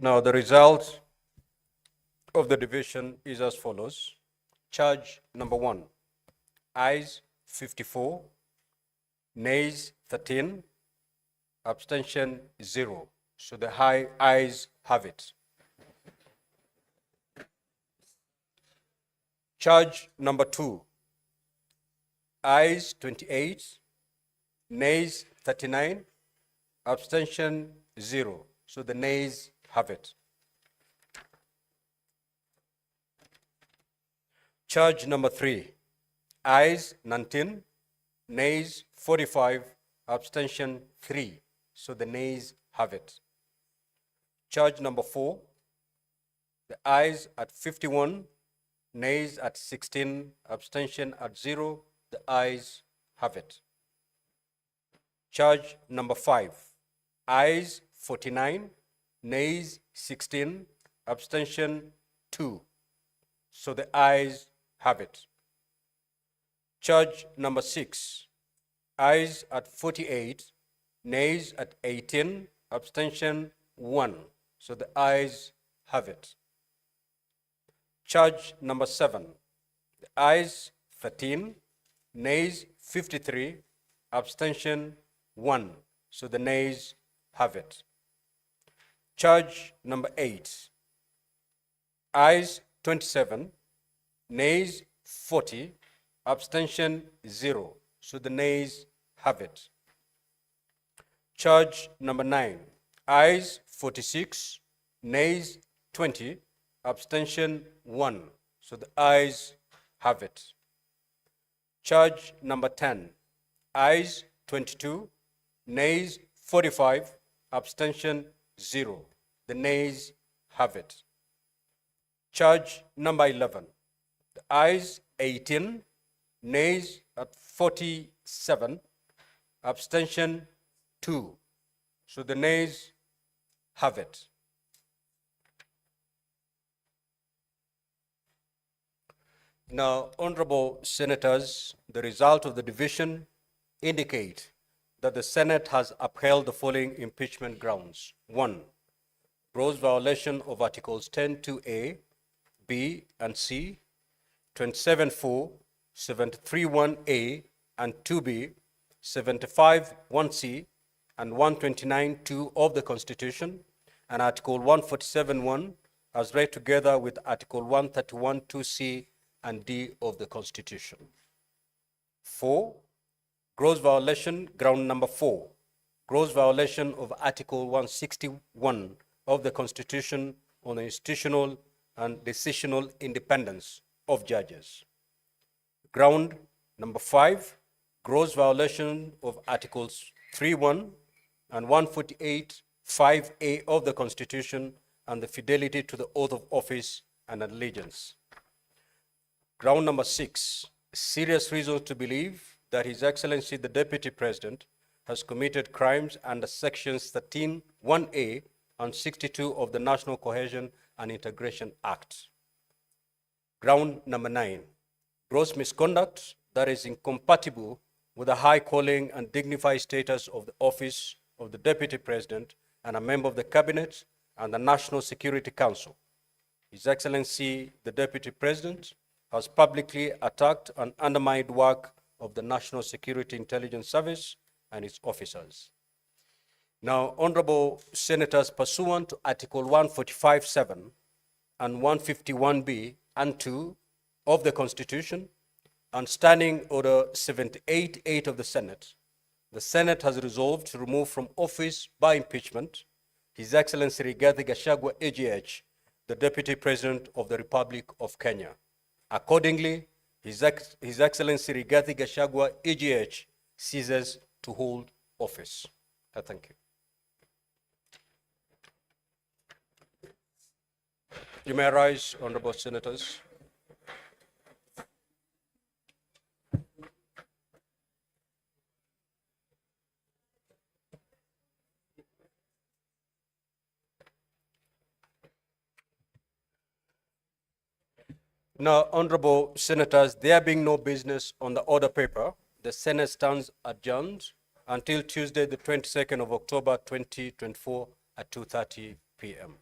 Now, the result of the division is as follows. Charge number 1, ayes 54, nays 13, abstention 0. So the ayes have it. Charge number 2, ayes 28, nays 39, abstention 0. So the nays have it. Charge number 3, ayes 19, nays 45, abstention 3. So the nays have it. Charge number 4, the ayes at 51, nays at 16, abstention at 0. The ayes have it. Charge number 5, ayes 49, nays 16, abstention 2. So the ayes have it. Charge number 6, ayes at 48, nays at 18, abstention 1. So the ayes have it. Charge number 7, the ayes 13, nays 53, abstention 1. So the nays have it. Charge number 8, ayes 27, nays 40, abstention 0. So the nays have it. Charge number 9, ayes 46, nays 20, abstention 1. So the ayes have it. Charge number 10, ayes 22, nays 45, abstention 0. The nays have it. Charge number 11, the ayes 18, nays at 47, abstention 2. So the nays have it. Now, honorable senators, the result of the division indicate that the Senate has upheld the following impeachment grounds. 1, gross violation of Articles 10(2)(a), B, and C, 27(4), 73(1)(a), and 2(b), 75(1)(c), and 129(2) of the Constitution, and Article 147(1) as read together with Article 131(2)(c) and D of the Constitution. 4, gross violation, ground number 4, gross violation of Article 161 of the Constitution on the institutional and decisional independence of judges. Ground number 5, gross violation of Articles 3(1) and 148(5)(a) of the Constitution and the fidelity to the oath of office and allegiance. Ground number 6, serious reasons to believe that His Excellency the Deputy President has committed crimes under Sections 13(1)(a) and 62 of the National Cohesion and Integration Act. Ground number 9, gross misconduct that is incompatible with the high calling and dignified status of the office of the Deputy President and a member of the Cabinet and the National Security Council. His Excellency the Deputy President has publicly attacked and undermined work of the National Security Intelligence Service and its officers. Now, honorable senators, pursuant to Article 145(7) and 151(b) and 2 of the Constitution and Standing Order 78(8) of the Senate has resolved to remove from office by impeachment His Excellency Rigathi Gachagua, AGH, the Deputy President of the Republic of Kenya. Accordingly, His Excellency Rigathi Gachagua, AGH, ceases to hold office. Thank you. You may rise, honorable senators. Now, honorable senators, there being no business on the order paper, the Senate stands adjourned until Tuesday, the 22nd of October, 2024 at 2:30 p.m.